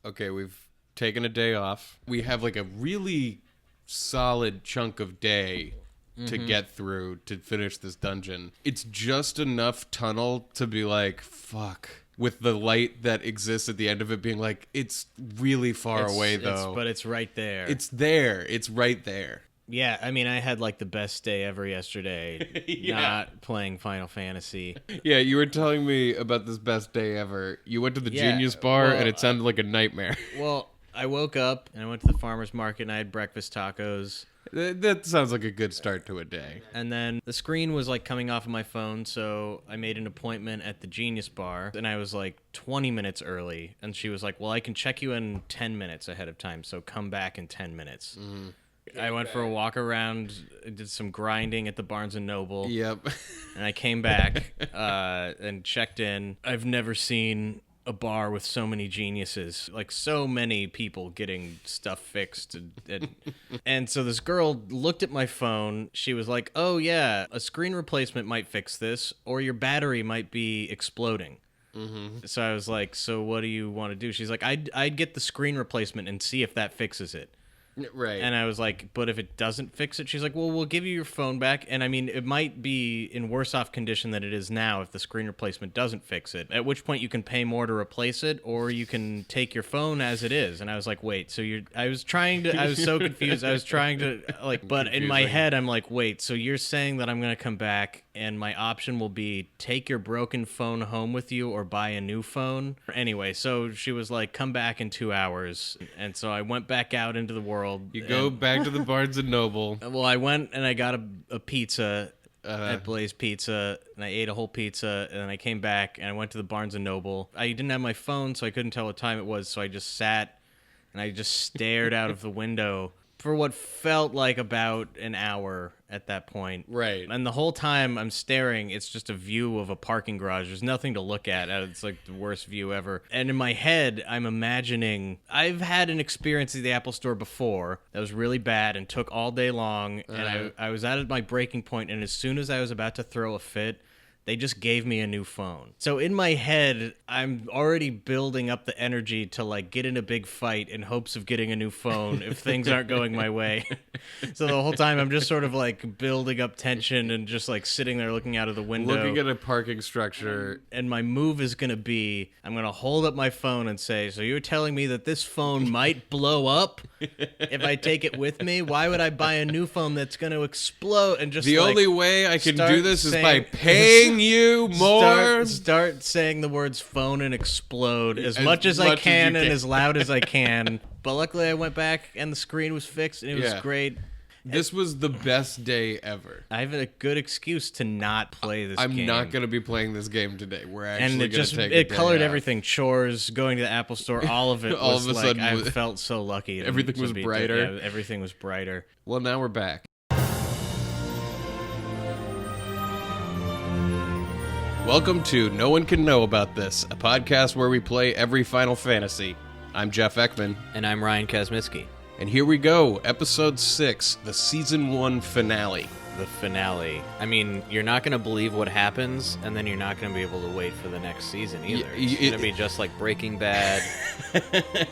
okay, we've taken a day off. We have like a really solid chunk of day to get through to finish this dungeon. It's just enough tunnel to be like, fuck. With the light that exists at the end of it being like, it's really far away though. But it's right there. It's there. It's right there. Yeah, I mean, I had like the best day ever yesterday not playing Final Fantasy. Yeah, you were telling me about this best day ever. You went to the Genius Bar and it sounded like a nightmare. Well, I woke up and I went to the farmer's market and I had breakfast tacos. That sounds like a good start to a day. And then the screen was like coming off of my phone, so I made an appointment at the Genius Bar, and I was like 20 minutes early. And she was like, well, I can check you in 10 minutes ahead of time, so come back in 10 minutes. I went for a walk around, did some grinding at the Barnes & Noble. Yep. And I came back and checked in. I've never seen a bar with so many geniuses, like so many people getting stuff fixed. And so this girl looked at my phone. She was like, oh yeah, a screen replacement might fix this, or your battery might be exploding. So I was like, so what do you want to do? She's like, I'd get the screen replacement and see if that fixes it. Right. And I was like, but if it doesn't fix it? She's like, well, we'll give you your phone back. And I mean, it might be in worse off condition than it is now if the screen replacement doesn't fix it. At which point you can pay more to replace it, or you can take your phone as it is. And I was like, wait, so I was so confused. I was trying to but in my head, I'm like, wait, so you're saying that I'm going to come back and my option will be take your broken phone home with you or buy a new phone? Anyway, so she was like, come back in 2 hours. And so I went back out into the world. You go back to the Barnes & Noble. Well, I went and I got a pizza at Blaze Pizza, and I ate a whole pizza, and then I came back and I went to the Barnes & Noble. I didn't have my phone, so I couldn't tell what time it was, so I just sat and I just stared out of the window for what felt like about an hour at that point. Right. And the whole time I'm staring, it's just a view of a parking garage. There's nothing to look at. It's like the worst view ever. And in my head, I'm imagining... I've had an experience at the Apple Store before that was really bad and took all day long. And I was at my breaking point, and as soon as I was about to throw a fit, they just gave me a new phone. So in my head, I'm already building up the energy to like get in a big fight in hopes of getting a new phone if things aren't going my way. So the whole time I'm just sort of like building up tension and just like sitting there looking out of the window. Looking at a parking structure. And my move is going to be, I'm going to hold up my phone and say, so you're telling me that this phone might blow up if I take it with me? Why would I buy a new phone that's going to explode? And just the only way I can do this is by paying you more. Start saying the words phone and explode as much as I can and as loud as I can. But luckily I went back and the screen was fixed and it was great. This was the best day ever. I have a good excuse to not play this game. I'm not going to be playing this game today. We're actually going to take it colored everything. Chores, going to the Apple Store, all of it all was of a like, sudden, I felt so lucky. Everything was brighter. Yeah, everything was brighter. Well, now we're back. Welcome to No One Can Know About This, a podcast where we play every Final Fantasy. I'm Jeff Ekman. And I'm Ryan Kazmitsky. And here we go, Episode 6, the Season 1 finale. The finale. I mean, you're not going to believe what happens, and then you're not going to be able to wait for the next season either. It's going to be just like Breaking Bad.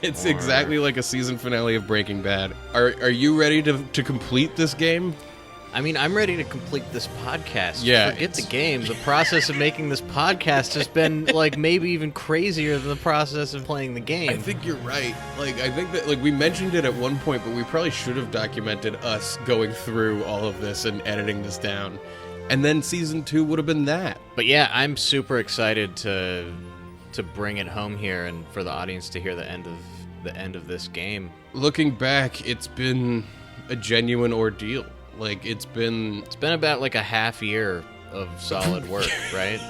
It's exactly like a season finale of Breaking Bad. Are you ready to complete this game? I mean, I'm ready to complete this podcast. Yeah, forget the game. The process of making this podcast has been like maybe even crazier than the process of playing the game. I think you're right. Like, I think that we mentioned it at one point, but we probably should have documented us going through all of this and editing this down. And then season 2 would have been that. But yeah, I'm super excited to bring it home here and for the audience to hear the end of this game. Looking back, it's been a genuine ordeal. Like, it's been about like a half year of solid work, right?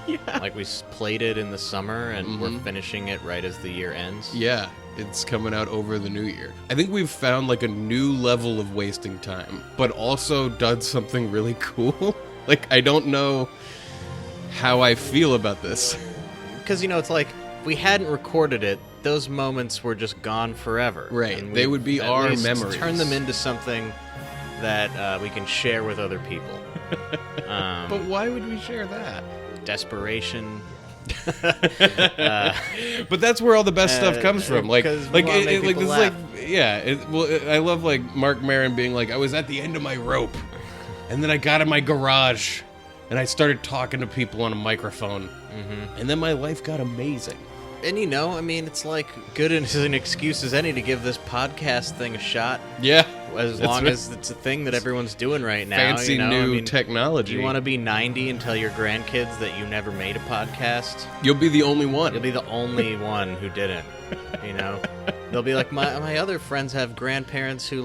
Yeah. Like, we played it in the summer, and we're finishing it right as the year ends. Yeah, it's coming out over the new year. I think we've found, like, a new level of wasting time, but also done something really cool. Like, I don't know how I feel about this. Because, it's like, if we hadn't recorded it, those moments were just gone forever. Right, they would be our memories. Turn them into something that we can share with other people. But why would we share that? Desperation. But that's where all the best stuff comes from. Like, 'cause we wanna make like people this, laugh. I love like Mark Maron being like, I was at the end of my rope, and then I got in my garage, and I started talking to people on a microphone, and then my life got amazing. And I mean, it's like good as an excuse as any to give this podcast thing a shot. Yeah, As long as it's a thing that everyone's doing right now. fancy new technology. Do you want to be 90 and tell your grandkids that you never made a podcast? You'll be the only one. You'll be the only one who didn't. They'll be like, my other friends have grandparents who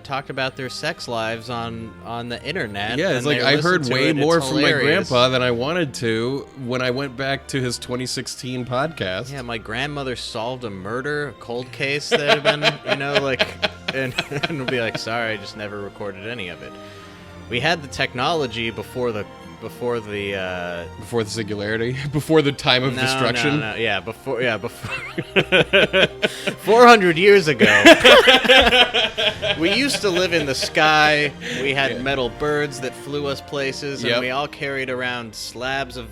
talked about their sex lives on the internet. Yeah, it's and like they I listened heard to way it. more It's from my hilarious. grandpa than I wanted to when I went back to his 2016 podcast. Yeah, my grandmother solved a murder, a cold case that had been, and we'll be like, sorry, I just never recorded any of it. We had the technology before the Before the singularity, before the time of destruction. No. Yeah, before 400 years ago. We used to live in the sky. We had metal birds that flew us places, and we all carried around slabs of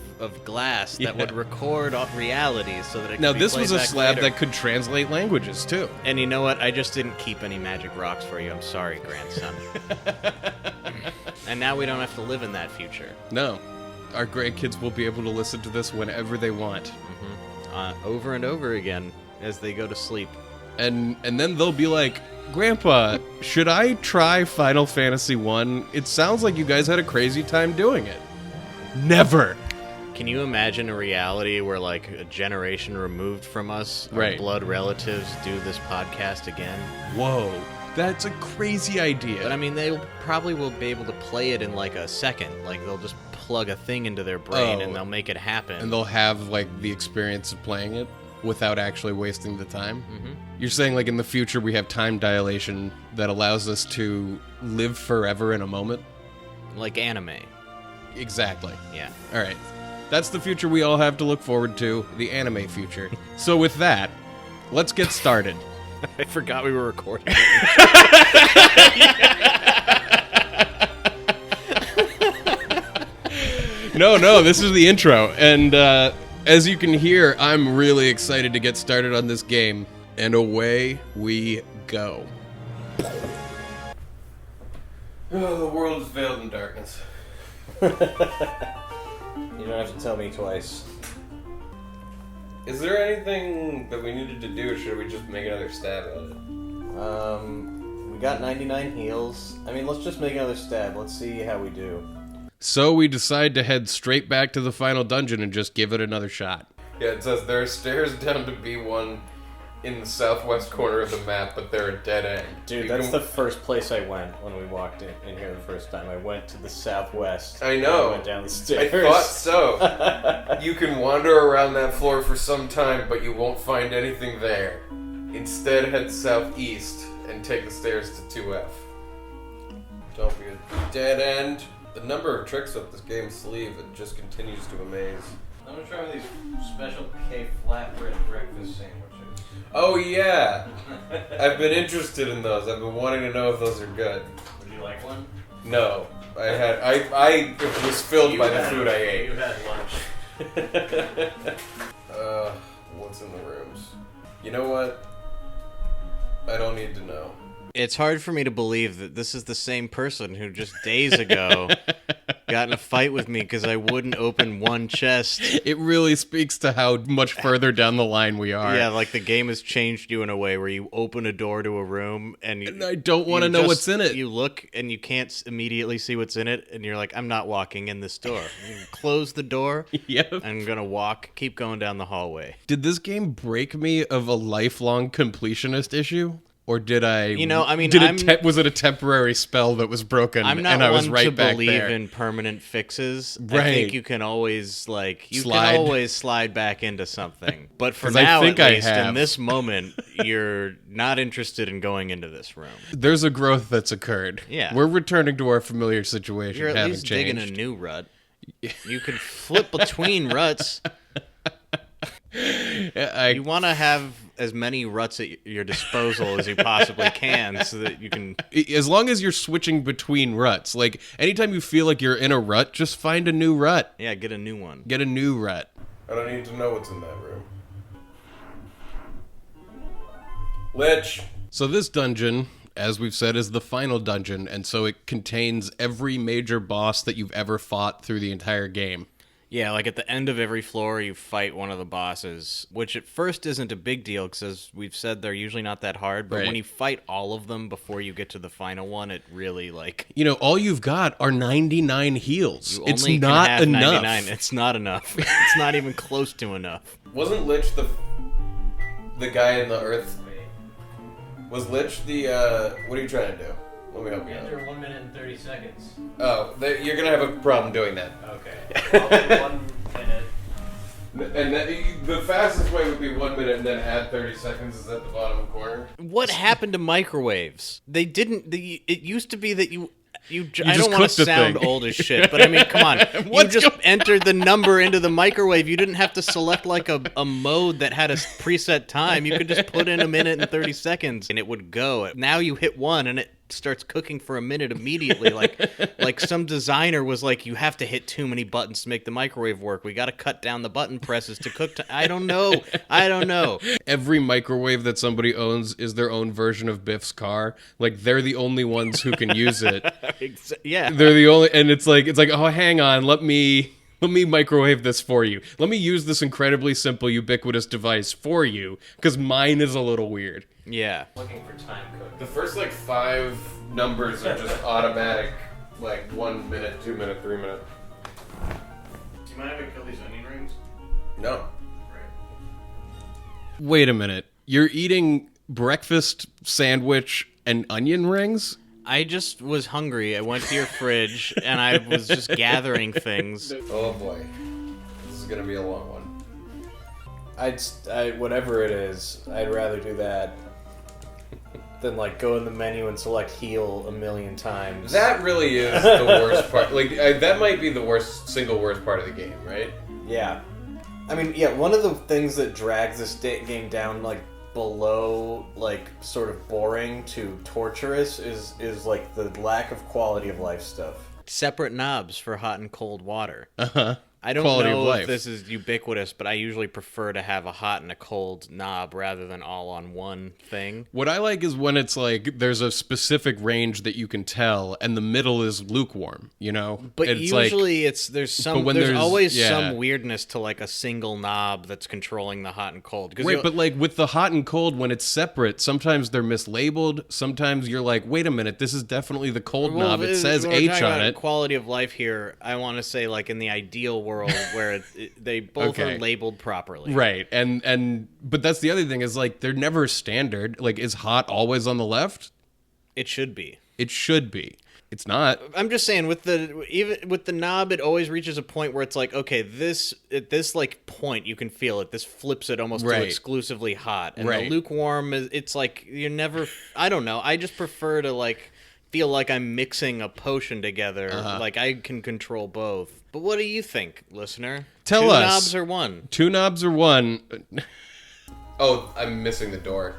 glass that would record realities so that it could Now be this played was a back slab later. that could translate languages too. And you know what? I just didn't keep any magic rocks for you. I'm sorry, grandson. And now we don't have to live in that future. No, our grandkids will be able to listen to this whenever they want, Over and over again as they go to sleep. and then they'll be like, "Grandpa, should I try Final Fantasy 1? It sounds like you guys had a crazy time doing it." Never. Can you imagine a reality where, like, a generation removed from us, our Right. blood relatives do this podcast again? Whoa, that's a crazy idea. But I mean, they probably will be able to play it in like a second. Like, they'll just plug a thing into their brain and they'll make it happen. and they'll have like the experience of playing it without actually wasting the time. You're saying like in the future we have time dilation that allows us to live forever in a moment? Like anime. Exactly. Yeah. All right. That's the future we all have to look forward to, the anime future. So with that, let's get started. I forgot we were recording. No, this is the intro. And as you can hear, I'm really excited to get started on this game. And away we go. Oh, the world is veiled in darkness. You don't have to tell me twice. Is there anything that we needed to do, or should we just make another stab at it? We got 99 heals. I mean, let's just make another stab. Let's see how we do. So we decide to head straight back to the final dungeon and just give it another shot. Yeah, it says there are stairs down to B1 in the southwest corner of the map, but they're a dead end. Dude, that's the first place I went when we walked in here the first time. I went to the southwest. I know. I went down the I stairs. thought so. You can wander around that floor for some time, but you won't find anything there. Instead, head southeast and take the stairs to 2F. Don't be a dead end. The number of tricks up this game's sleeve, it just continues to amaze. I'm gonna try these special K flatbread breakfast sandwiches. Oh yeah! I've been interested in those. I've been wanting to know if those are good. Would you like one? No. I was filled by the food I ate. You had lunch. What's in the rooms? You know what? I don't need to know. It's hard for me to believe that this is the same person who just days ago got in a fight with me because I wouldn't open one chest. It really speaks to how much further down the line we are. Yeah, like the game has changed you in a way where you open a door to a room and I don't want to know what's in it. You look and you can't immediately see what's in it, and you're like, I'm not walking in this door. You close the door. Yep. I'm gonna keep going down the hallway. Did this game break me of a lifelong completionist issue? Or did I? Was it a temporary spell that was broken? I'm not and I was one right to back believe there? in permanent fixes. Right. I think you can always slide back into something. But for 'Cause I now, think at I least have. in this moment, you're not interested in going into this room. There's a growth that's occurred. Yeah. We're returning to our familiar situation. You're at having least changed. digging a new rut. You can flip between ruts. You want to have as many ruts at your disposal as you possibly can so that you can... As long as you're switching between ruts. Like, anytime you feel like you're in a rut, just find a new rut. Yeah, get a new one. Get a new rut. I don't need to know what's in that room. Lich! So this dungeon, as we've said, is the final dungeon, and so it contains every major boss that you've ever fought through the entire game. Yeah, like at the end of every floor, you fight one of the bosses, which at first isn't a big deal, because as we've said, they're usually not that hard, but when you fight all of them before you get to the final one, it really, like... You know, all you've got are 99 heals. It's not enough. 99. It's not enough. It's not even close to enough. Wasn't Lich the guy in the earth... Was Lich the, what are you trying to do? Let me help you out. Enter 1 minute and 30 seconds. Oh, you're gonna have a problem doing that. Okay. I'll do 1 minute. And the fastest way would be 1 minute and then add 30 seconds is at the bottom corner. What happened to microwaves? They didn't, it used to be that you I just don't want to sound old as shit, but I mean, come on. You just entered the number into the microwave. You didn't have to select like a mode that had a preset time. You could just put in 1 minute and 30 seconds and it would go. Now you hit 1 and it starts cooking for 1 minute immediately. Like some designer was like, you have to hit too many buttons to make the microwave work. We got to cut down the button presses to cook. I don't know. Every microwave that somebody owns is their own version of Biff's car. Like they're the only ones who can use it. Yeah, they're the only, and it's like, oh, hang on, let me microwave this for you. Let me use this incredibly simple, ubiquitous device for you, because mine is a little weird. Yeah. Looking for time code. The first, 5 numbers are just automatic, 1 minute, 2 minute, 3 minute. Do you mind if I kill these onion rings? No. Right. Wait a minute. You're eating breakfast sandwich and onion rings? I just was hungry. I went to your fridge, and I was just gathering things. Oh boy. This is gonna be a long one. Whatever it is, I'd rather do that than go in the menu and select heal 1,000,000 times. That really is the worst part. That might be the single worst part of the game, right? Yeah. I mean, yeah, one of the things that drags this game down, below, sort of boring to torturous is the lack of quality of life stuff. Separate knobs for hot and cold water. Uh-huh. I don't Quality know of life. if this is ubiquitous, but I usually prefer to have a hot and a cold knob rather than all on one thing. What I like is when it's there's a specific range that you can tell, and the middle is lukewarm, you know? But it's usually there's always yeah. some weirdness to a single knob that's controlling the hot and cold. Right, but with the hot and cold, when it's separate, sometimes they're mislabeled. Sometimes you're like, wait a minute, this is definitely the cold knob. It says H on it. Quality of life here, I want to say in the ideal world where they both are labeled properly. Right, but that's the other thing is they're never standard. Is hot always on the left? It should be. It should be. It's not. I'm just saying with the knob, it always reaches a point where it's okay, at this point you can feel it. This flips it almost to exclusively hot, and the lukewarm it's you're never. I don't know. I just prefer to feel like I'm mixing a potion together. I can control both. But what do you think, listener? Tell us. 2 us. knobs or 1? 2 knobs or 1? Oh, I'm missing the door.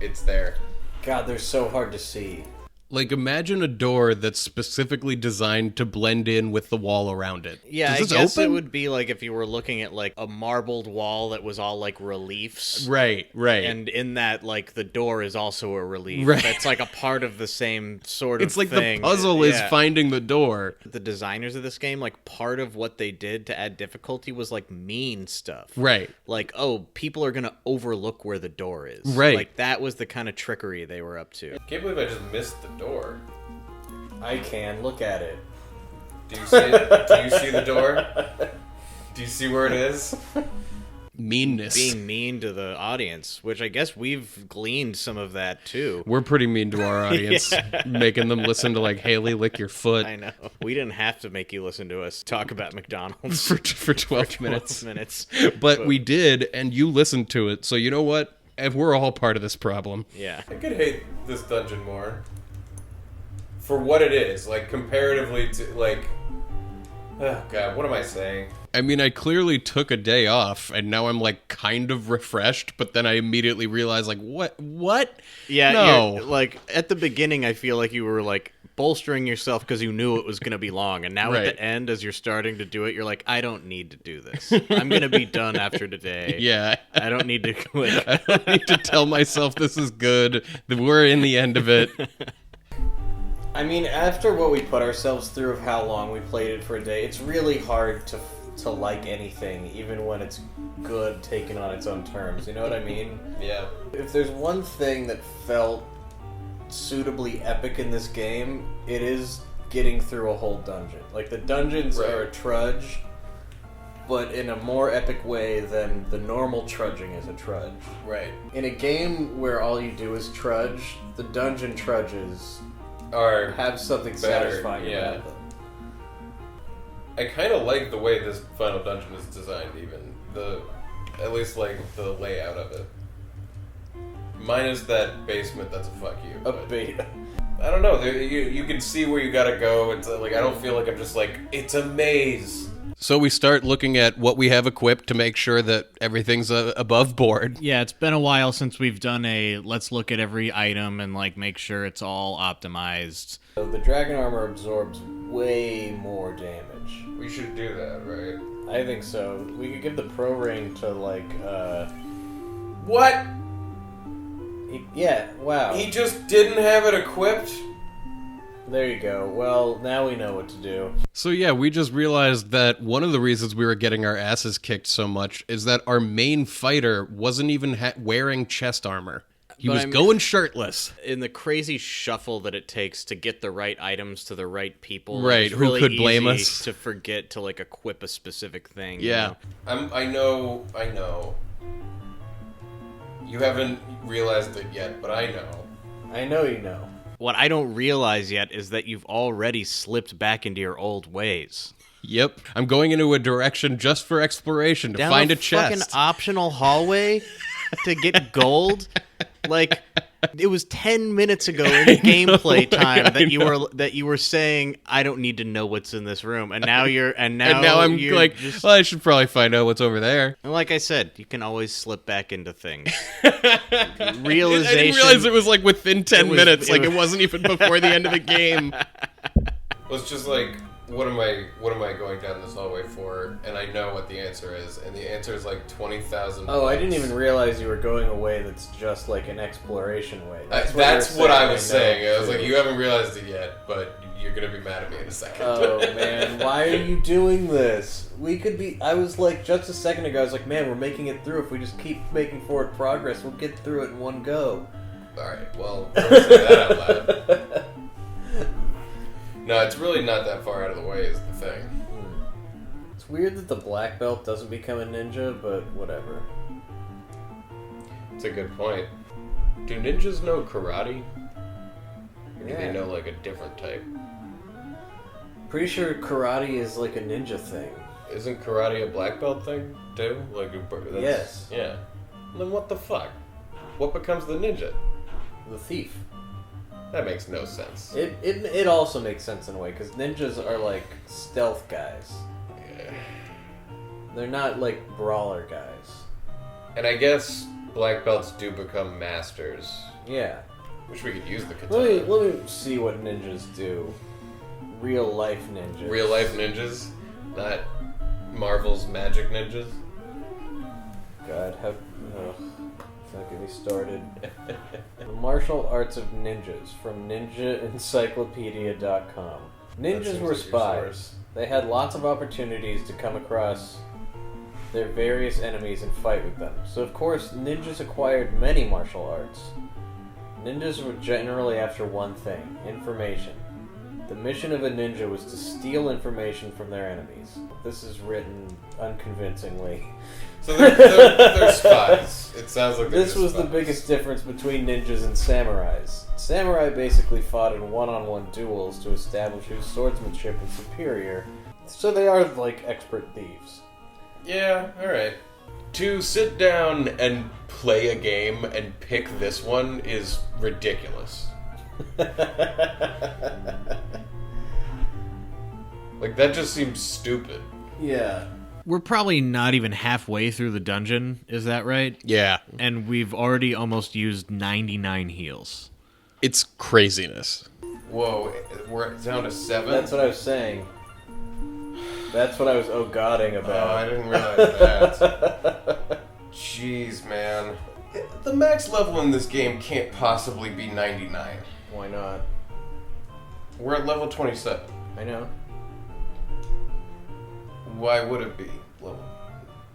It's there. God, they're so hard to see. Imagine a door that's specifically designed to blend in with the wall around it. Yeah, I guess it would be if you were looking at a marbled wall that was all reliefs. Right. And in that the door is also a relief. Right. That's a part of the same sort of thing. It's the puzzle is finding the door. The designers of this game, part of what they did to add difficulty was mean stuff. Right. People are going to overlook where the door is. Right. That was the kind of trickery they were up to. Can't believe I just missed the door. I can. Look at it. Do you see it? Do you see the door? Do you see where it is? Meanness. Being mean to the audience, which I guess we've gleaned some of that too. We're pretty mean to our audience, making them listen to Haley lick your foot. I know. We didn't have to make you listen to us talk about McDonald's for 12 minutes. But we did, and you listened to it. So you know what? We're all part of this problem. Yeah. I could hate this dungeon more. For what it is, comparatively to, oh god, what am I saying? I mean, I clearly took a day off, and now I'm, kind of refreshed, but then I immediately realized, what? Yeah, no. At the beginning, I feel like you were, bolstering yourself because you knew it was going to be long. And now Right. at the end, as you're starting to do it, you're like, I don't need to do this. I'm going to be done after today. Yeah. I don't need to quit. I don't need to tell myself this is good, that we're in the end of it. I mean, after what we put ourselves through of how long we played it for a day, it's really hard to like anything, even when it's good, taken on its own terms. You know what I mean? Yeah. If there's one thing that felt suitably epic in this game, it is getting through a whole dungeon. Like, the dungeons Right. are a trudge, but in a more epic way than the normal trudging is a trudge. Right. In a game where all you do is trudge, the dungeon trudges Or have something better, satisfying yeah. about them. I kind of like the way this final dungeon is designed, even at least like the layout of it. Minus that basement, that's a fuck you. A but- beta. I don't know. You can see where you gotta go. It's like I don't feel like I'm just like it's a maze. So we start looking at what we have equipped to make sure that everything's above board. Yeah, it's been a while since we've done a let's look at every item and like make sure it's all optimized. So the dragon armor absorbs way more damage. We should do that, right? I think so. We could give the pro ring to like What? yeah, wow. He just didn't have it equipped? There you go. Well, now we know what to do. So yeah, we just realized that one of the reasons we were getting our asses kicked so much is that our main fighter wasn't even wearing chest armor. He But was I'm- going shirtless. In the crazy shuffle that it takes to get the right items to the right people, Right, it's who really could blame easy us? to forget to like equip a specific thing. you Yeah. know? I know. You haven't realized it yet, but I know. I know you know. What I don't realize yet is that you've already slipped back into your old ways. Yep. I'm going into a direction just for exploration to Down find a a chest. fucking optional hallway to get gold. Like, it was 10 minutes ago in gameplay time that you were saying I don't need to know what's in this room, and now you're and now I'm you're like, just, well, I should probably find out what's over there. and like I said, you can always slip back into things. I Realization. didn't realize it was like within 10 It was- minutes. it Like was- it wasn't even before the end of the game. Well, it's just like, what am I going down this hallway for? And I know what the answer is, and the answer is like 20,000. Oh, I didn't even realize you were going a way that's just like an exploration way. That's you were what I was saying. know, I was like, too. you haven't realized it yet, but you're gonna be mad at me in a second. Oh man, why are you doing this? We could be. I was like, just a second ago, I was like, man, we're making it through. If we just keep making forward progress, we'll get through it in one go. All right, well, don't say that out loud. No, it's really not that far out of the way. Is the thing. It's weird that the black belt doesn't become a ninja, but whatever. It's a good point. Do ninjas know karate? Or do Yeah. they know like a different type? Pretty sure karate is like a ninja thing. Isn't karate a black belt thing too? Like, that's, Yes. Yeah. Then what the fuck? What becomes the ninja? The thief. That makes no sense. It also makes sense in a way, because ninjas are like stealth guys. Yeah. They're not like brawler guys. And I guess black belts do become masters. Yeah. Wish we could use the katana. Let me see what ninjas do. Real life ninjas. Real life ninjas, not Marvel's magic ninjas. God, don't get me started. The Martial Arts of Ninjas from NinjaEncyclopedia.com. Ninjas seems were like your spies. source. They had lots of opportunities to come across their various enemies and fight with them. So of course, ninjas acquired many martial arts. Ninjas were generally after one thing: information. The mission of a ninja was to steal information from their enemies. This is written unconvincingly. So they're spies. It sounds like they're This just was the spies. biggest difference between ninjas and samurais. Samurai basically fought in one-on-one duels to establish whose swordsmanship was superior. So they are like expert thieves. Yeah, alright. To sit down and play a game and pick this one is ridiculous. Like, that just seems stupid. Yeah. We're probably not even halfway through the dungeon, is that right? Yeah. And we've already almost used 99 heals. It's craziness. Whoa, we're down to 7? That's what I was saying. That's what I was oh-godding about. Oh, I didn't realize that. Jeez, man. The max level in this game can't possibly be 99. Why not? We're at level 27. I know. Why would it be?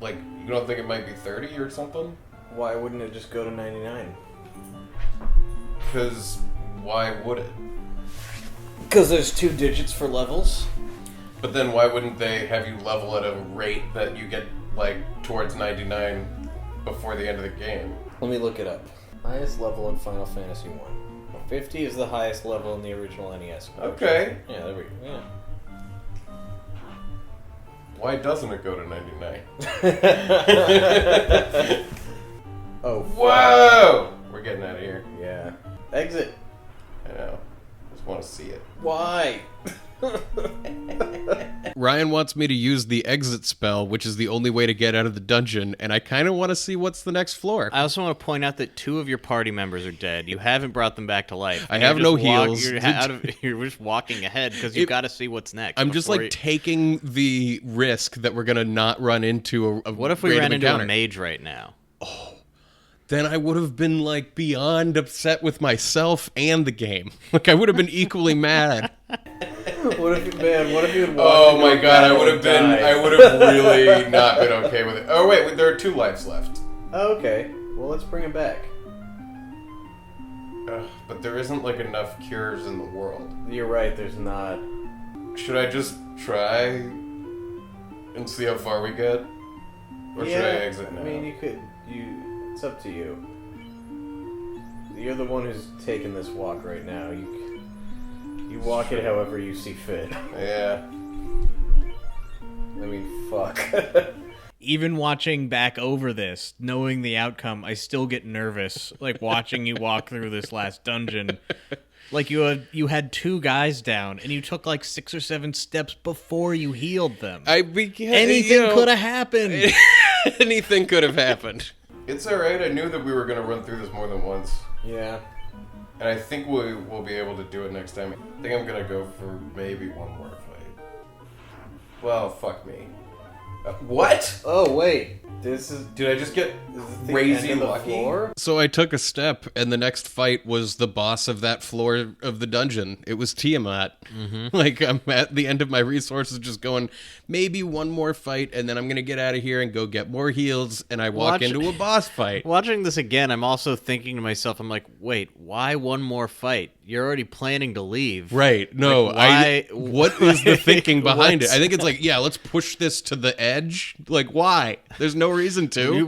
Like, you don't think it might be 30 or something? Why wouldn't it just go to 99? Because why would it? Because there's 2 digits for levels. But then why wouldn't they have you level at a rate that you get, like, towards 99 before the end of the game? Let me look it up. Highest level in Final Fantasy 1. 50 is the highest level in the original NES. Okay. Yeah, there we go. Yeah. Why doesn't it go to 99? Oh, fuck. Whoa! We're getting out of here. Yeah. Exit. I know. Just want to see it. Why? Ryan wants me to use the exit spell, which is the only way to get out of the dungeon, and I kind of want to see what's the next floor. I also want to point out that 2 of your party members are dead. You haven't brought them back to life. I have no heals. You're just walking ahead because you got to see what's next. I'm just like taking the risk that we're gonna not run into a What if we random ran into encounter. a mage right now? Then I would have been like beyond upset with myself and the game. Like I would have been equally mad. What if you had walked Oh into my a god, battle and died? I would have really not been okay with it. Oh wait, there are 2 lives left. Oh, okay. Well, let's bring him back. But there isn't like enough cures in the world. You're right, there's not. Should I just try and see how far we get? Or should I exit now? I mean, it's up to you. You're the one who's taking this walk right now. You walk it however you see fit. Yeah. I mean, fuck. Even watching back over this, knowing the outcome, I still get nervous. Like watching you walk through this last dungeon. Like you had 2 guys down, and you took like 6 or 7 steps before you healed them. Anything could have happened. Anything could have happened. It's alright, I knew that we were going to run through this more than once. Yeah. And I think we'll be able to do it next time. I think I'm going to go for maybe one more fight. Well, fuck me. What? Oh, wait. Did I just get Is this the crazy end of the lucky? floor? So I took a step, and the next fight was the boss of that floor of the dungeon. It was Tiamat. Mm-hmm. Like, I'm at the end of my resources just going, maybe one more fight, and then I'm going to get out of here and go get more heals, and I walk into a boss fight. Watching this again, I'm also thinking to myself, I'm like, wait, why one more fight? You're already planning to leave. Right. No, Like, why? What is the thinking behind it? What's- I think it's like, yeah, let's push this to the edge. Like, why? There's no reason to.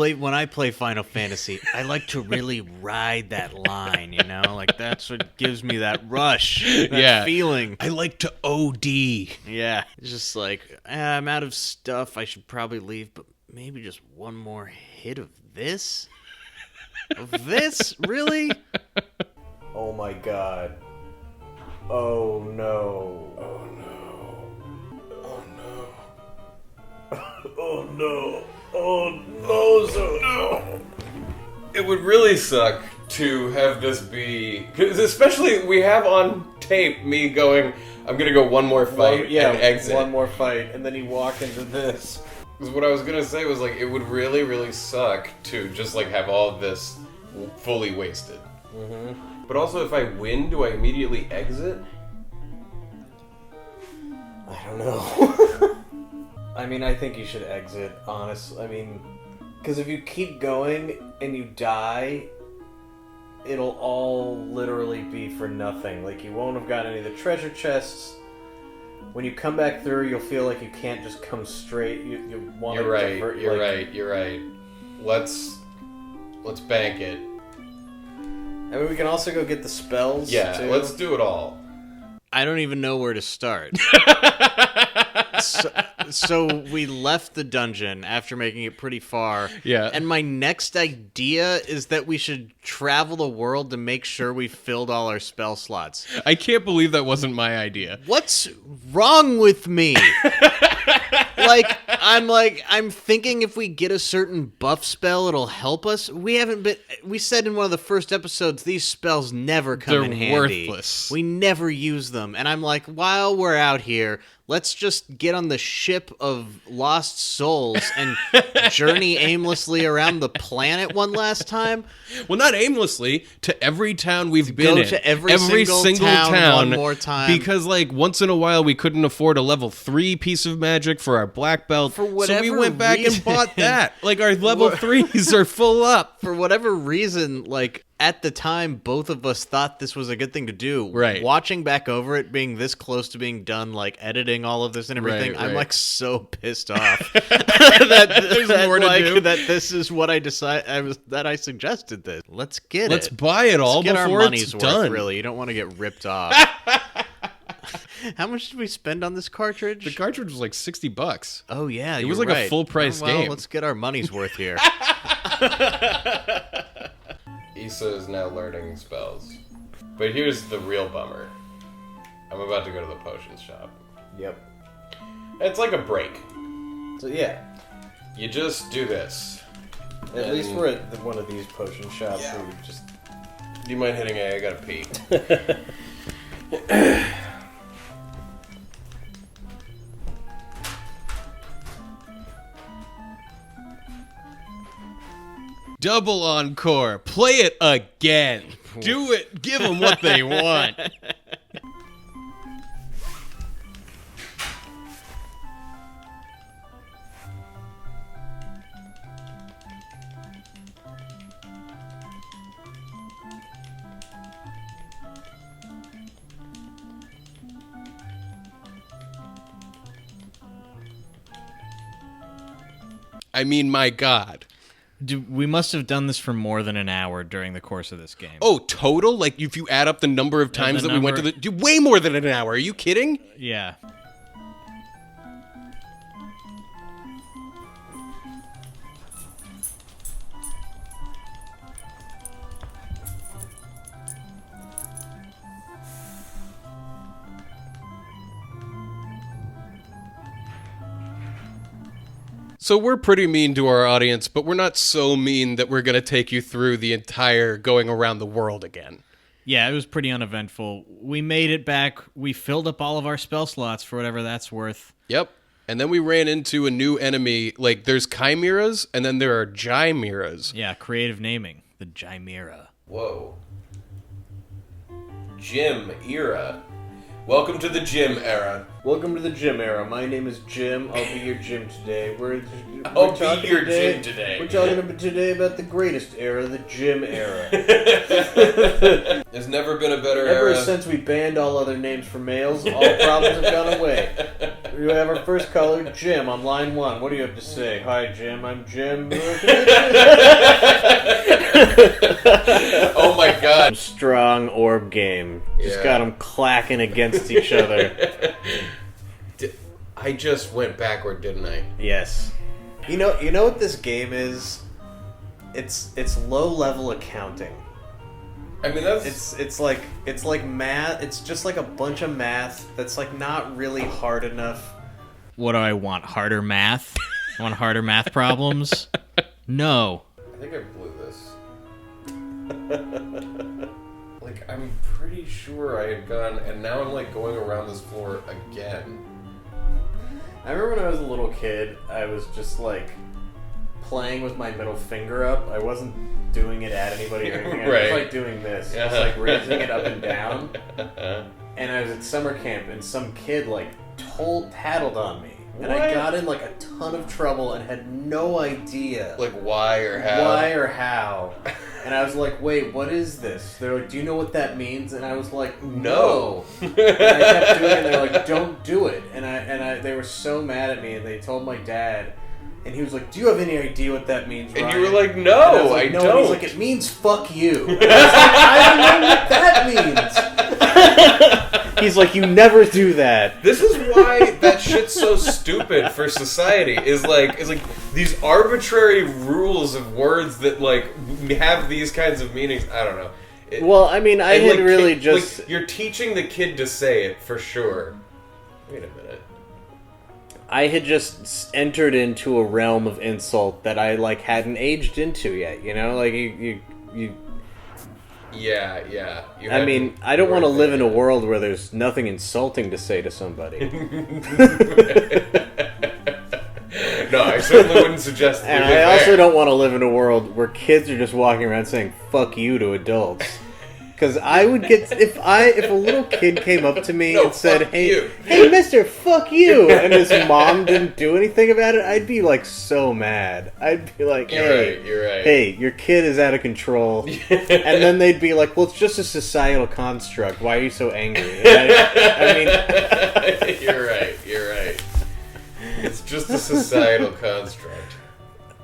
When I play Final Fantasy, I like to really ride that line, you know? Like, that's what gives me that rush, that feeling. I like to OD. Yeah. It's just like, I'm out of stuff. I should probably leave, but maybe just one more hit of this? Of this? Really? Oh my god. Oh no. Oh no. Oh no. Oh no. Oh no, so no. It would really suck to have this be, because especially we have on tape me going, I'm gonna go one more fight and exit. One more fight, and then you walk into this. Because what I was gonna say was like, it would really, really suck to just like have all of this fully wasted. Mm-hmm. But also, if I win, do I immediately exit? I don't know. I mean, I think you should exit, honestly. I mean, because if you keep going and you die, it'll all literally be for nothing. Like, you won't have got any of the treasure chests. When you come back through, you'll feel like you can't just come straight. You want to divert. You're right. Let's bank it. I mean, we can also go get the spells. Yeah, too. let's do it all. I don't even know where to start. So we left the dungeon after making it pretty far. Yeah. And my next idea is that we should travel the world to make sure we filled all our spell slots. I can't believe that wasn't my idea. What's wrong with me? I'm thinking if we get a certain buff spell, it'll help us. We said in one of the first episodes, these spells never come in handy. Worthless. We never use them. And I'm like, while we're out here, let's just get on the ship of lost souls and journey aimlessly around the planet one last time. Well, not aimlessly, to every town we've been in. To every single town one more time. Because, once in a while, we couldn't afford a level 3 piece of magic for our black belt. For whatever so we went back reason. and bought that. Our level 3s are full up. For whatever reason, at the time, both of us thought this was a good thing to do. Right. Watching back over it being this close to being done, editing all of this and everything, Right. I'm so pissed off that There's more to do. That this is what I decided. That I suggested this. Let's get Let's it. buy it all Let's get before our money's it's worth. done. Really, you don't want to get ripped off. How much did we spend on this cartridge? The cartridge was $60. Oh yeah, It was you're a right. full price well, game. Let's get our money's worth here. Issa is now learning spells. But here's the real bummer. I'm about to go to the potion shop. Yep. It's like a break. So yeah, You just do this. at least we're at one of these potion shops Yeah. where we just. Do you mind hitting A? I gotta pee. Double encore. Play it again. Do it. Give them what they want. I mean, my God. We must have done this for more than an hour during the course of this game. Oh, total? If you add up the number of times that we went to way more than an hour. Are you kidding? Yeah. So we're pretty mean to our audience, but we're not so mean that we're going to take you through the entire going around the world again. Yeah, it was pretty uneventful. We made it back. We filled up all of our spell slots for whatever that's worth. Yep. And then we ran into a new enemy. There's chimeras, and then there are chimeras. Yeah, creative naming. The Chimera. Whoa. Gym era. Welcome to the gym era. Welcome to the gym era. My name is Jim. I'll be your Jim today. I'll be your Jim today. We're talking today about the greatest era, the gym era. There's never been a better Ever era. since we banned all other names for males, all problems have gone away. We have our first caller, Jim, on line 1. What do you have to say? Hi, Jim. I'm Jim. Oh my God. Strong orb game. Just Yeah. got them clacking against each other. I just went backward, didn't I? Yes. You know what this game is? It's low level accounting. I mean, that's... It's like math. It's just like a bunch of math that's not really hard enough. What do I want? Harder math? I want harder math problems? No. I think I blew this. I'm pretty sure I had gone, and now I'm going around this floor again. I remember when I was a little kid, I was just playing with my middle finger up. I wasn't doing it at anybody or anything. I Right. was doing this. I Uh-huh. was raising it up and down. And I was at summer camp, and some kid tattled on me. And I What? got in a ton of trouble and had no idea Why or how? why or how. And I was like, wait, what is this? They're like, do you know what that means? And I was like, no. And I kept doing it, and they're like, don't do it. And they were so mad at me, and they told my dad, and he was like, do you have any idea what that means, Ryan? And you were like, And no, I was like, I no. don't. And he's like, it means fuck you. And I was like, I don't know what that means. He's like, you never do that. This is why that shit's so stupid for society. Is these arbitrary rules of words that have these kinds of meanings. I don't know. Well, I mean, I had really kid, just... you're teaching the kid to say it for sure. Wait a minute. I had just entered into a realm of insult that I like hadn't aged into yet. You know, like you Yeah. I mean, I don't want to live in a world where there's nothing insulting to say to somebody. No, I certainly wouldn't suggest that. And I also don't want to live in a world where kids are just walking around saying "fuck you" to adults. Because I would get if a little kid came up to me and said, "Hey, Mister, fuck you," and his mom didn't do anything about it, I'd be like so mad. I'd be like, "Hey, you're right. Hey, your kid is out of control," and then they'd be like, "Well, it's just a societal construct. Why are you so angry?" I mean, You're right. It's just a societal construct.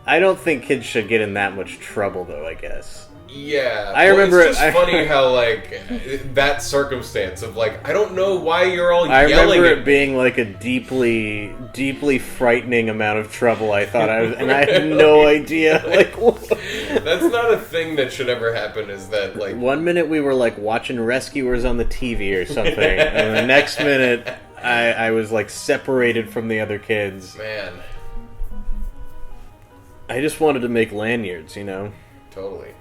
I don't think kids should get in that much trouble, though. I guess. Yeah, I remember. It's just funny how like that circumstance of like I don't know why you're all yelling. I remember it being like a deeply, deeply frightening amount of trouble. I thought I was, and I had no idea. Like, that's not a thing that should ever happen. Is that like 1 minute we were like watching Rescuers on the TV or something, and the next minute I was like separated from the other kids. Man, I just wanted to make lanyards, you know. Totally.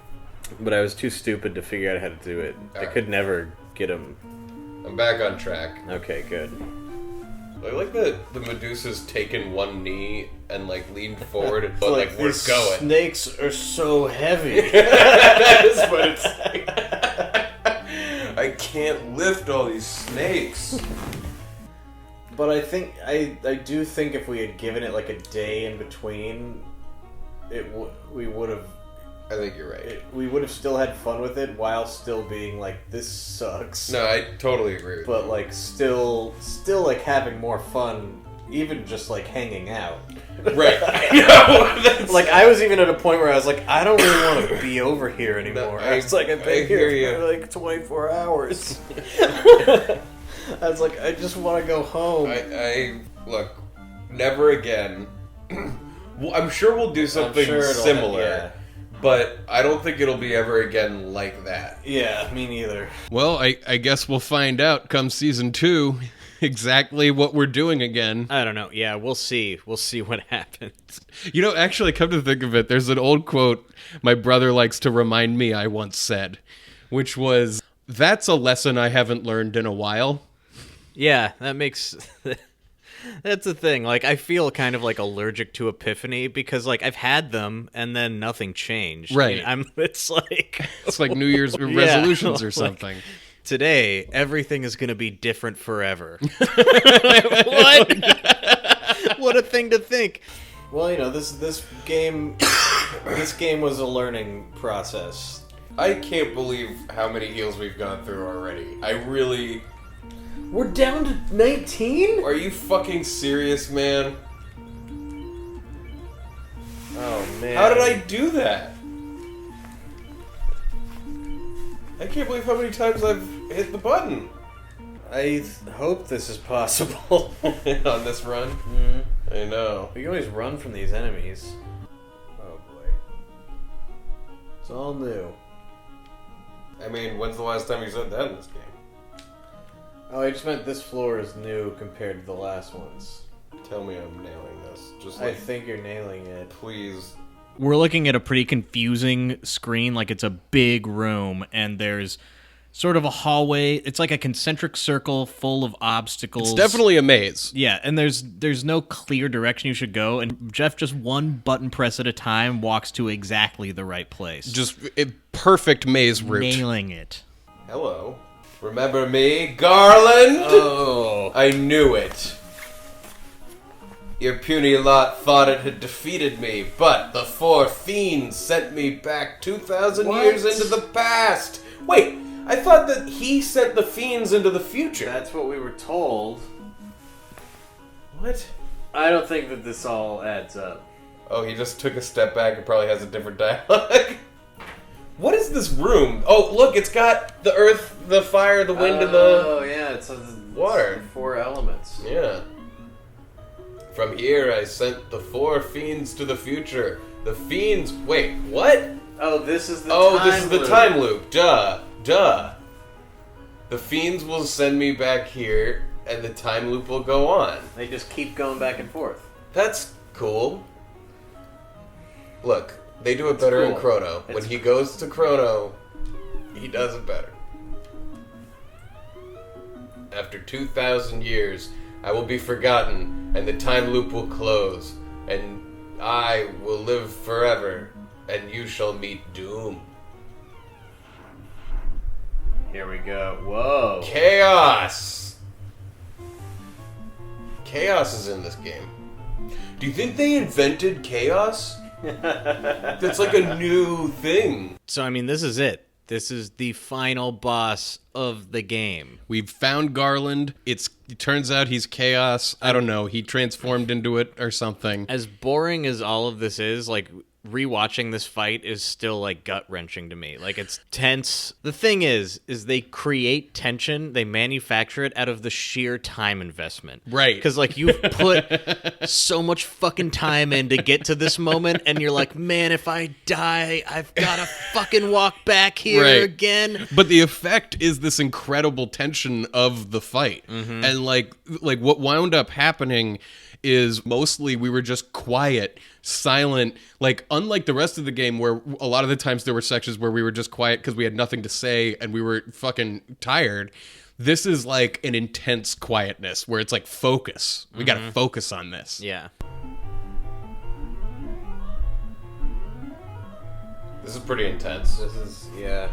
But I was too stupid to figure out how to do it. I could never get them. I'm back on track. Okay, good. I like that the Medusa's taken one knee and like leaned forward, but like we're going. Snakes are so heavy. That is what it's like. I can't lift all these snakes. But I think I do think if we had given it like a day in between, we would have. I think you're right. We would have still had fun with it while still being like, this sucks. No, I totally agree with But you. like still like having more fun, even just like hanging out. Right. No, like I was even at a point where I was like, I don't really want to be over here anymore. No, I was like, I've been here for like 24 hours. I was like, I just want to go home. I look, never again. Well, I'm sure we'll do something similar. Yeah. But I don't think it'll be ever again like that. Yeah, me neither. Well, I guess we'll find out come season 2 exactly what we're doing again. I don't know. Yeah, we'll see. We'll see what happens. You know, actually, come to think of it, there's an old quote my brother likes to remind me I once said, which was, "That's a lesson I haven't learned in a while." Yeah, that makes... That's the thing. Like, I feel kind of like allergic to epiphany because, like, I've had them and then nothing changed. Right. It's like It's like New Year's resolutions or like, something. today, everything is going to be different forever. What? What a thing to think. Well, you know, this game was a learning process. I can't believe how many heals we've gone through already. I really... We're down to 19? Are you fucking serious, man? Oh, man. How did I do that? I can't believe how many times I've hit the button. I hope this is possible. On this run. Mm-hmm. I know. We can always run from these enemies. Oh, boy. It's all new. I mean, when's the last time you said that in this game? Oh, I just meant this floor is new compared to the last ones. Tell me I'm nailing this. Just I like, think you're nailing it. please. We're looking at a pretty confusing screen. Like, it's a big room, and there's sort of a hallway. It's like a concentric circle full of obstacles. It's definitely a maze. Yeah, and there's no clear direction you should go, and Jeff, just one button press at a time, walks to exactly the right place. Just a perfect maze route. Nailing it. Hello. Remember me, Garland? Oh. I knew it. Your puny lot thought it had defeated me, but the 4 fiends sent me back 2,000 years into the past. Wait, I thought that he sent the fiends into the future. That's what we were told. What? I don't think that this all adds up. Oh, he just took a step back and probably has a different dialogue. What is this room? Oh, look, it's got the earth, the fire, the wind, and the... Oh, yeah, it's water. 4 elements. Yeah. From here, I sent the 4 fiends to the future. The fiends... Wait, what? Oh, this is the This is the time loop. Duh. The fiends will send me back here, and the time loop will go on. They just keep going back and forth. That's cool. Look, they do it better in cool. Chrono. When he goes to Chrono, he does it better. After 2,000 years, I will be forgotten, and the time loop will close, and I will live forever, and you shall meet doom. Here we go. Whoa. Chaos! Chaos is in this game. Do you think they invented chaos? That's like a new thing. So, I mean, this is it. This is the final boss of the game. We've found Garland. It turns out he's chaos. I don't know. He transformed into it or something. As boring as all of this is, like, rewatching this fight is still, like, gut-wrenching to me. Like, it's tense. The thing is they create tension, they manufacture it out of the sheer time investment. Right. Because, like, you've put so much fucking time in to get to this moment, and you're like, man, if I die, I've got to fucking walk back here again. But the effect is this incredible tension of the fight. Mm-hmm. And, like what wound up happening is mostly we were just quiet, silent, like unlike the rest of the game where a lot of the times there were sections where we were just quiet because we had nothing to say and we were fucking tired. This is like an intense quietness where it's like focus. We gotta focus on this. Yeah. This is pretty intense. This is, yeah.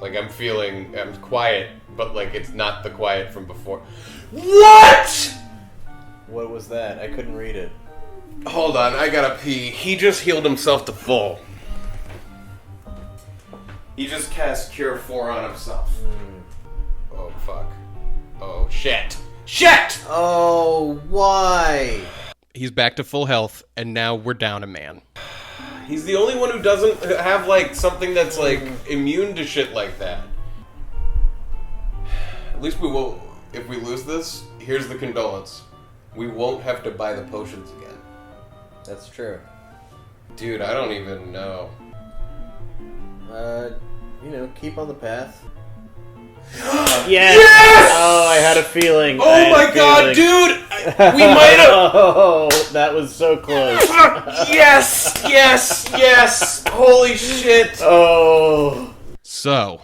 Like I'm quiet, but like it's not the quiet from before. What? What was that? I couldn't read it. Hold on, I gotta pee. He just healed himself to full. He just cast Cure 4 on himself. Oh, fuck. Oh, shit. Shit! Oh, why? He's back to full health, and now we're down a man. He's the only one who doesn't have, like, something that's, like, immune to shit like that. At least we won't... If we lose this, here's the condolence. We won't have to buy the potions again. That's true. Dude, I don't even know. Keep on the path. Yes! Yes! Oh, I had a feeling. Oh my god, dude! We might have... Oh, that was so close. Yes! Yes! Yes! Holy shit! Oh. So,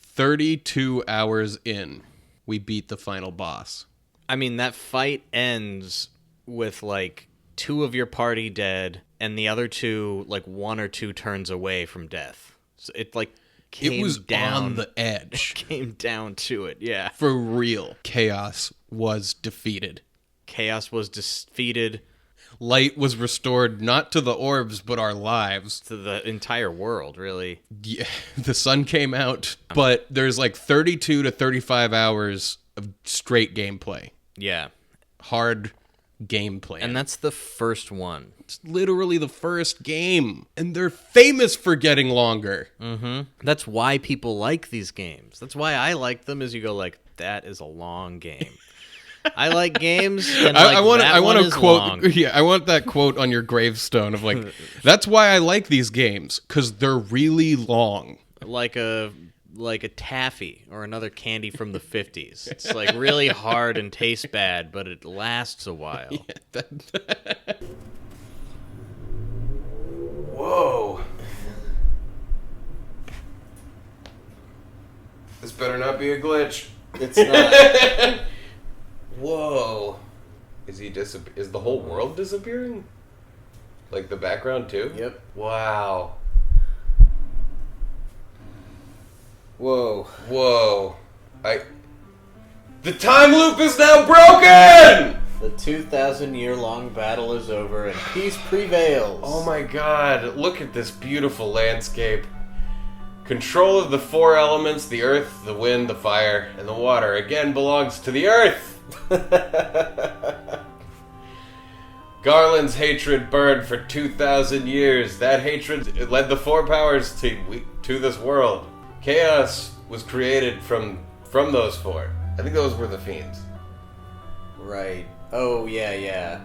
32 hours in, we beat the final boss. I mean, that fight ends with, like, 2 of your party dead, and the other 2, like, 1 or 2 turns away from death. So it, like, came It was down. on the edge. Came down to it, yeah. For real. Chaos was defeated. Chaos was defeated. Light was restored not to the orbs, but our lives. To the entire world, really. Yeah, the sun came out, but there's like 32 to 35 hours of straight gameplay. Yeah. Hard gameplay. And that's the first one. It's literally the first game. And they're famous for getting longer. Mm-hmm. That's why people like these games. That's why I like them, is you go like, that is a long game. I like games, and like, I want to quote. long. Yeah, I want that quote on your gravestone of like, that's why I like these games, because they're really long. Like a taffy or another candy from the 50s. It's like really hard and tastes bad, but it lasts a while. Yeah, Whoa. This better not be a glitch. It's not. Whoa. Is the whole world disappearing? Like the background too? Yep. Wow. Whoa. Whoa. The time loop is now broken! The 2,000-year-long battle is over and peace prevails. Oh my god, look at this beautiful landscape. Control of the 4 elements, the earth, the wind, the fire, and the water, again belongs to the earth! Garland's hatred burned for 2,000 years. That hatred led the 4 powers to this world. Chaos was created from those 4. I think those were the fiends. Right. Oh, yeah.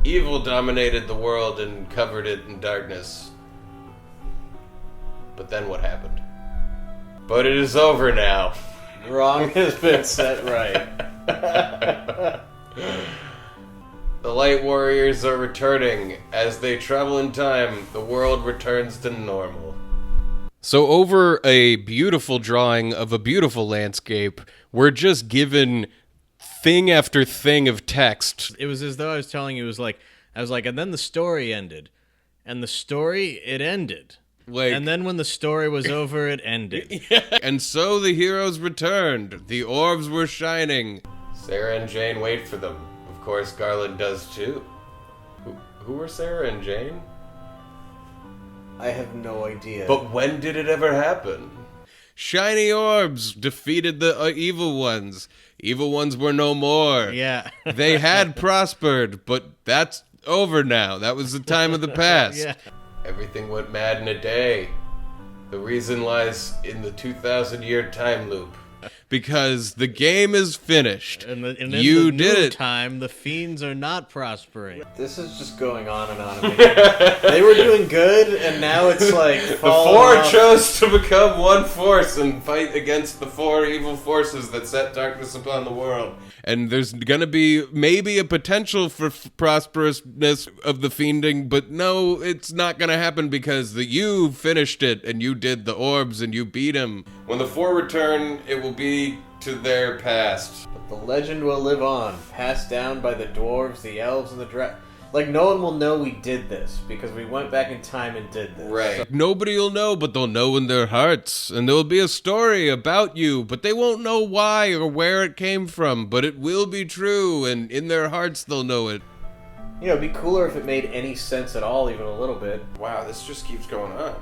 Evil dominated the world and covered it in darkness. But then what happened? But it is over now. Wrong has been set right. The Light Warriors are returning. As they travel in time, the world returns to normal. So over a beautiful drawing of a beautiful landscape, we're just given thing after thing of text. It was as though I was telling you, I was like, and then the story ended. And the story, it ended. And then when the story was over, it ended. And so the heroes returned. The orbs were shining. Sarah and Jane wait for them. Of course, Garland does too. Who are Sarah and Jane? I have no idea. But when did it ever happen? Shiny orbs defeated the evil ones. Evil ones were no more. Yeah. They had prospered, but that's over now. That was the time of the past. Yeah. Everything went mad in a day. The reason lies in the 2,000-year time loop. Because the game is finished. And in you the did new it. time, the fiends are not prospering. This is just going on and on. They were doing good, and now it's like The falling four off. chose to become one force and fight against the four evil forces that set darkness upon the world. And there's gonna be maybe a potential for prosperousness of the fiending, but no, it's not gonna happen because you finished it and you did the orbs and you beat him. When the four return, it will be to their past. But the legend will live on, passed down by the dwarves, the elves, and the Like, no one will know we did this, because we went back in time and did this. Right. Nobody will know, but they'll know in their hearts. And there'll be a story about you, but they won't know why or where it came from. But it will be true, and in their hearts they'll know it. You know, it'd be cooler if it made any sense at all, even a little bit. Wow, this just keeps going on.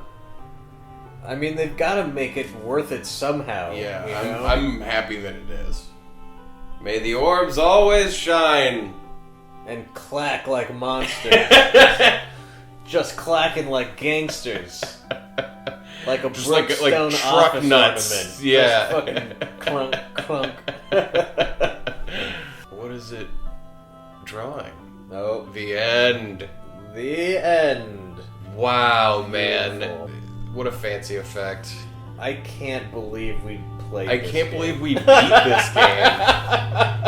I mean, they've got to make it worth it somehow. Yeah, you know? I'm happy that it is. May the orbs always shine. And clack like monsters. Just clacking like gangsters. Like a Just like Brookstone truck office nuts. ornament. Yeah. Just fucking clunk, clunk. What is it drawing? Oh, The end. the end. Wow, man. Beautiful. What a fancy effect. I can't believe we played I this can't game. believe we beat this game.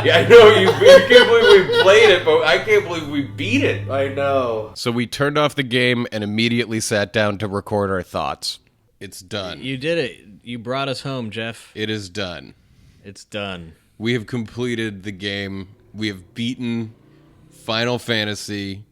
Yeah, I know you can't believe we played it, but I can't believe we beat it. I know. So we turned off the game and immediately sat down to record our thoughts. It's done. You did it. You brought us home, Jeff. It is done. It's done. We have completed the game. We have beaten Final Fantasy.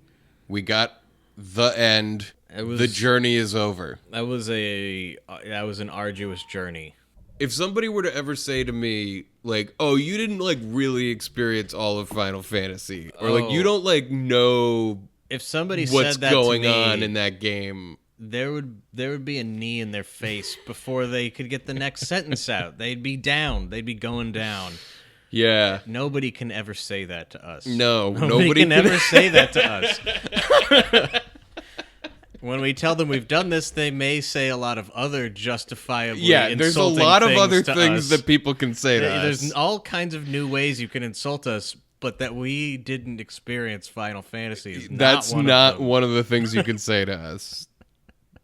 We got the end. The journey is over. That was an arduous journey. If somebody were to ever say to me, like, oh, you didn't, like, really experience all of Final Fantasy, or, like, you don't, like, know If somebody what's said that going to me, on in that game, there would be a knee in their face before they could get the next sentence out. They'd be down. They'd be going down. yeah. Nobody can ever say that to us. No, Nobody can ever say that to us. When we tell them we've done this, they may say a lot of other justifiably Yeah, there's a insulting lot of other to things us. that people can say to There's us. all kinds of new ways you can insult us, but that we didn't experience Final Fantasy is That's not one not of them. one of the things you can say to us.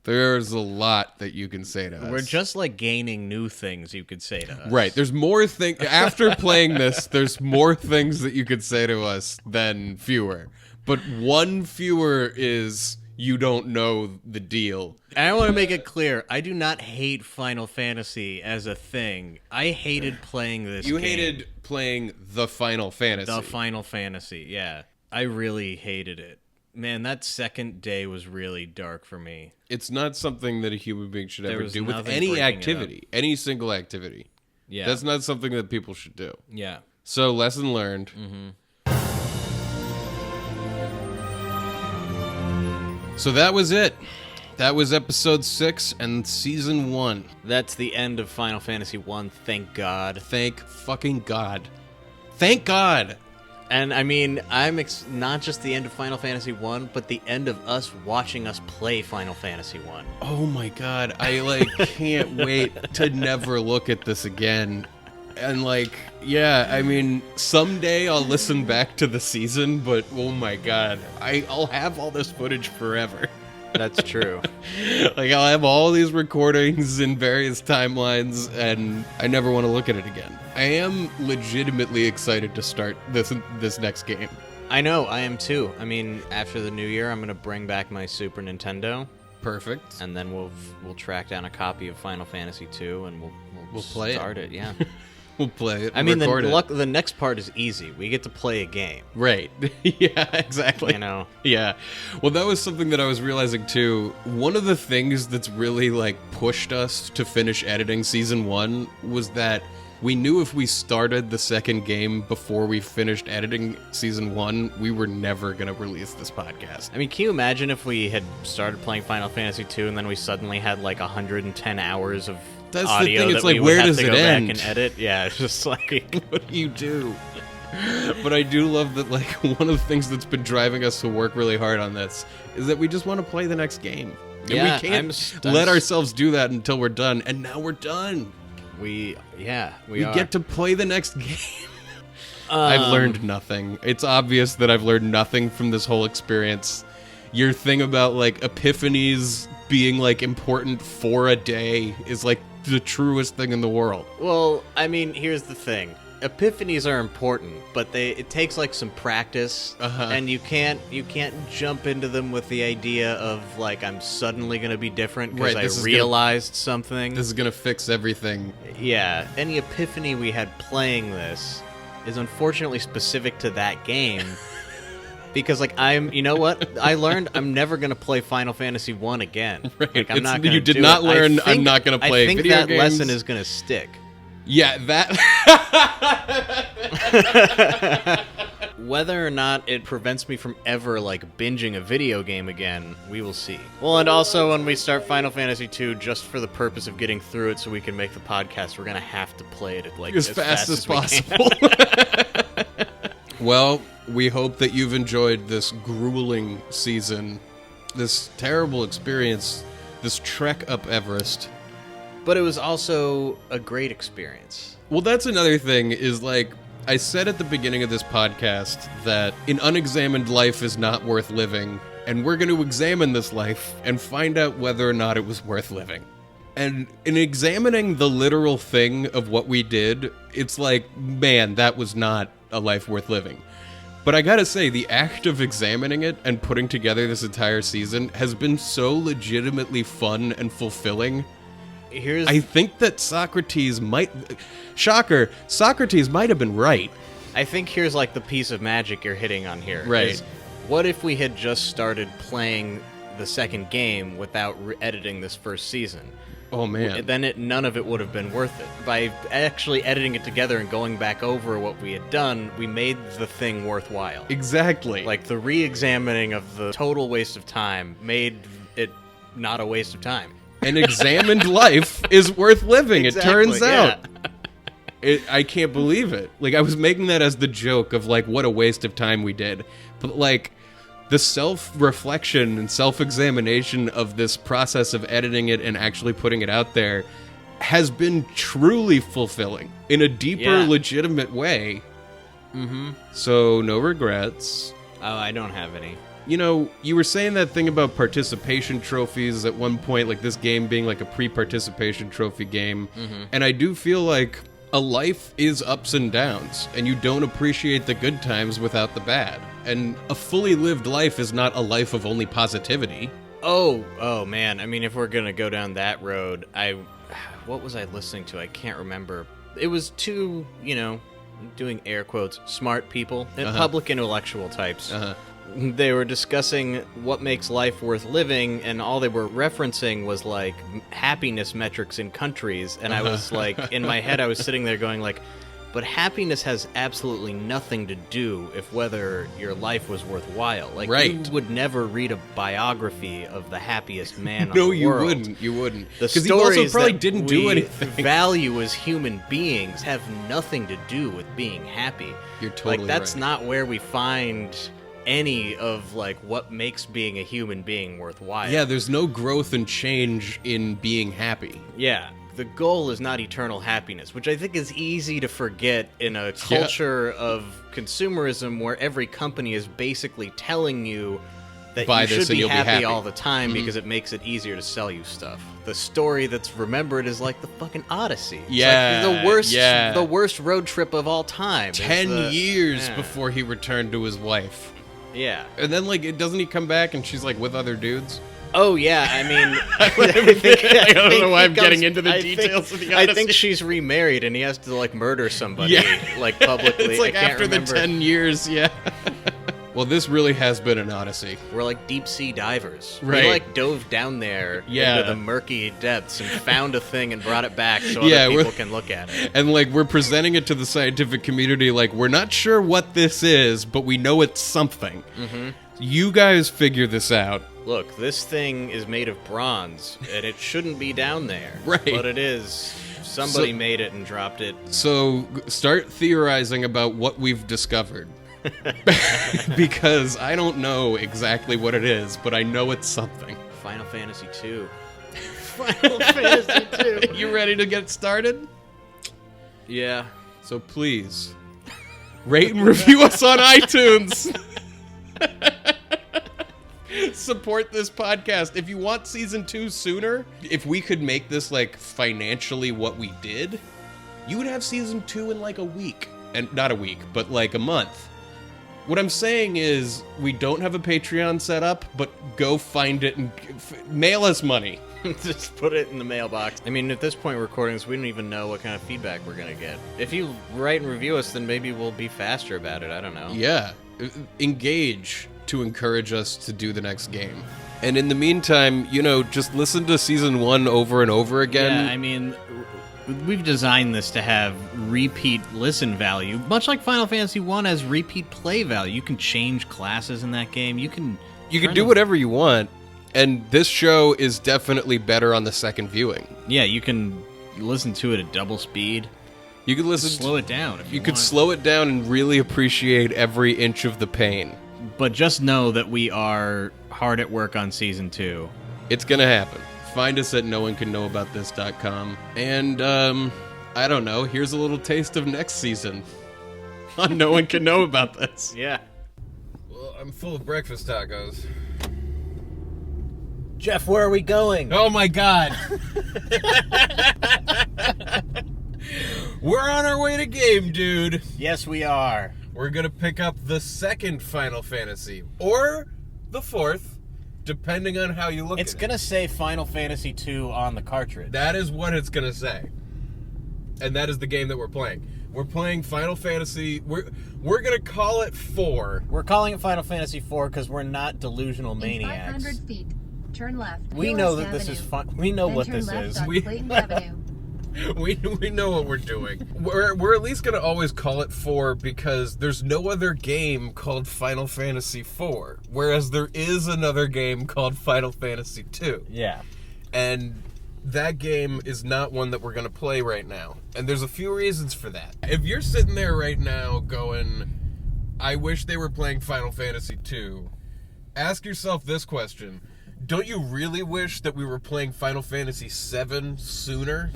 There's a lot that you can say to us. We're just like gaining new things you could say to us. Right. There's more things after playing this. There's more things that you could say to us than fewer. But one fewer is you don't know the deal. And I want to make it clear, I do not hate Final Fantasy as a thing. I hated playing this You game. hated playing the Final Fantasy. The Final Fantasy, yeah. I really hated it. Man, that second day was really dark for me. It's not something that a human being should There ever was do with nothing any breaking it activity, any single activity. Yeah. That's not something that people should do. Yeah. So, lesson learned. So that was it. That was episode 6 and season 1. That's the end of Final Fantasy 1, thank God. Thank fucking God. Thank God. And I mean, not just the end of Final Fantasy 1, but the end of us watching us play Final Fantasy 1. Oh my God. I can't wait to never look at this again. And yeah, I mean, someday I'll listen back to the season, but oh my God, I'll have all this footage forever. That's true. Like, I'll have all these recordings in various timelines, and I never want to look at it again. I am legitimately excited to start this next game. I know, I am too. I mean, after the new year, I'm going to bring back my Super Nintendo. Perfect. And then we'll track down a copy of Final Fantasy II, and we'll play start it. Yeah. We'll play it. I mean, record the next part is easy. We get to play a game. Right. Yeah, exactly. You know? Yeah. Well, that was something that I was realizing, too. One of the things that's really, like, pushed us to finish editing Season 1 was that we knew if we started the second game before we finished editing Season 1, we were never going to release this podcast. I mean, can you imagine if we had started playing Final Fantasy II and then we suddenly had, like, 110 hours of That's audio the thing. It's that like, we would where have does to it go end? back and edit? Yeah, it's just like... What do you do? But I do love that, like, one of the things that's been driving us to work really hard on this is that we just want to play the next game. And Yeah, we can't let ourselves do that until we're done. And now we're done. We We get to play the next game. I've learned nothing. It's obvious that I've learned nothing from this whole experience. Your thing about, like, epiphanies being, like, important for a day is, like, the truest thing in the world. Well, I mean, here's the thing. Epiphanies are important, but it takes like some practice, and you can't jump into them with the idea of like I'm suddenly gonna be different because I realized something. This is gonna fix everything. Yeah, any epiphany we had playing this is unfortunately specific to that game. Because, like, you know what? I learned I'm never going to play Final Fantasy 1 again. Right. Like, I'm not going to You did not learn I'm not going to play video games. I think that lesson is going to stick. Yeah, that... Whether or not it prevents me from ever, like, binging a video game again, we will see. Well, and also when we start Final Fantasy 2, just for the purpose of getting through it so we can make the podcast, we're going to have to play it, like, as fast as possible. Well, we hope that you've enjoyed this grueling season, this terrible experience, this trek up Everest. But it was also a great experience. Well, that's another thing, is like, I said at the beginning of this podcast that an unexamined life is not worth living, and we're going to examine this life and find out whether or not it was worth living. And in examining the literal thing of what we did, it's like, man, that was not a life worth living. But I gotta say, the act of examining it and putting together this entire season has been so legitimately fun and fulfilling. I think that Socrates might have been right. I think here's like the piece of magic you're hitting on here. Right. Is, what if we had just started playing the second game without editing this first season? Oh, man. Then none of it would have been worth it. By actually editing it together and going back over what we had done, we made the thing worthwhile. Exactly. Like, the re-examining of the total waste of time made it not a waste of time. An examined life is worth living, Exactly, it turns out. Yeah. I can't believe it. Like, I was making that as the joke of, like, what a waste of time we did. But, like, the self-reflection and self-examination of this process of editing it and actually putting it out there has been truly fulfilling in a deeper, legitimate way. Mm-hmm. So, no regrets. Oh, I don't have any. You know, you were saying that thing about participation trophies at one point, like this game being like a pre-participation trophy game. Mm-hmm. And I do feel like a life is ups and downs, and you don't appreciate the good times without the bad. And a fully lived life is not a life of only positivity. Oh man. I mean, if we're gonna go down that road, what was I listening to? I can't remember. It was two, doing air quotes, smart people, public intellectual types. They were discussing what makes life worth living, and all they were referencing was, like, happiness metrics in countries. And I was, like, in my head, I was sitting there going, like, but happiness has absolutely nothing to do if whether your life was worthwhile. Like, right. You would never read a biography of the happiest man on No, the you world. wouldn't. You wouldn't. The Because he also stories probably that didn't do we anything. value as human beings have nothing to do with being happy. You're totally like, that's right. not where we find any of, like, what makes being a human being worthwhile. Yeah, there's no growth and change in being happy. Yeah. The goal is not eternal happiness, which I think is easy to forget in a culture of consumerism where every company is basically telling you that buy you this should and be you'll happy, be happy all the time because it makes it easier to sell you stuff. The story that's remembered is like the fucking Odyssey. It's Yeah, like yeah. the worst road trip of all time. 10 years yeah. before he returned to his wife. Yeah. And then, like, doesn't he come back and she's, like, with other dudes? Oh yeah, I mean, I don't know why I'm getting into the I details of the I Odyssey. think she's remarried and he has to like murder somebody, Yeah. like publicly. It's like I can't after remember. the 10 years, yeah. Well, this really has been an odyssey. We're like deep sea divers. Right. We like dove down there Yeah. into the murky depths and found a thing and brought it back so Yeah, other we're- people can look at it. And, like, we're presenting it to the scientific community like, we're not sure what this is, but we know it's something. Mm-hmm. You guys figure this out. Look, this thing is made of bronze and it shouldn't be down there. Right. But it is. Somebody made it and dropped it. So start theorizing about what we've discovered. Because I don't know exactly what it is, but I know it's something. Final Fantasy 2. Final Fantasy 2. You ready to get started? Yeah. So please, rate and review us on iTunes. Support this podcast. If you want season 2 sooner, if we could make this like financially what we did, you would have season 2 in like a week. And not a week, but like a month. What I'm saying is we don't have a Patreon set up, but go find it and mail us money. Just put it in the mailbox. I mean, at this point, we're recording this, we don't even know what kind of feedback we're going to get. If you write and review us, then maybe we'll be faster about it. I don't know. Yeah. Engage to encourage us to do the next game. And in the meantime, you know, just listen to season 1 over and over again. Yeah, I mean, we've designed this to have repeat listen value, much like Final Fantasy 1 has repeat play value. You can change classes in that game. You can do whatever you want, and this show is definitely better on the second viewing. Yeah, you can listen to it at double speed. You could listen Slow it down if You you could want. slow it down and really appreciate every inch of the pain. But just know that we are hard at work on season 2. It's gonna happen. Find us at noonecannowabouthis.com. And, I don't know, here's a little taste of next season on No One Can Know About This. Yeah. Well, I'm full of breakfast tacos. Jeff, where are we going? Oh my god! We're on our way to game, dude. Yes, we are. We're gonna pick up the second Final Fantasy. Or the fourth, depending on how you look It's at it. gonna say Final Fantasy 2 on the cartridge. That is what it's gonna say. And that is the game that we're playing. We're playing Final Fantasy. We're gonna call it 4. We're calling it Final Fantasy 4 because we're not delusional In maniacs. 500 feet, turn left. We Hill know West that this is Avenue. fun. We know Then what turn this left is. on We- Clayton Avenue. We know what we're doing. We're at least gonna always call it 4 because there's no other game called Final Fantasy 4, whereas there is another game called Final Fantasy 2. Yeah. And that game is not one that we're going to play right now. And there's a few reasons for that. If you're sitting there right now going, I wish they were playing Final Fantasy 2, ask yourself this question. Don't you really wish that we were playing Final Fantasy 7 sooner?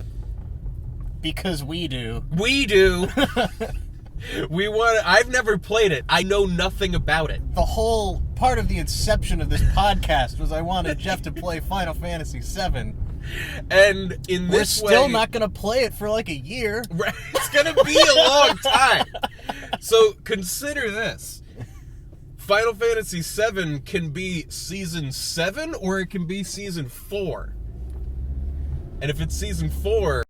Because we do. We do! I've never played it. I know nothing about it. The whole part of the inception of this podcast was I wanted Jeff to play Final Fantasy 7. And in We're this still way, not going to play it for like a year. Right. It's gonna be a long time. So consider this. Final Fantasy VII can be season 7 or it can be season 4. And if it's season 4,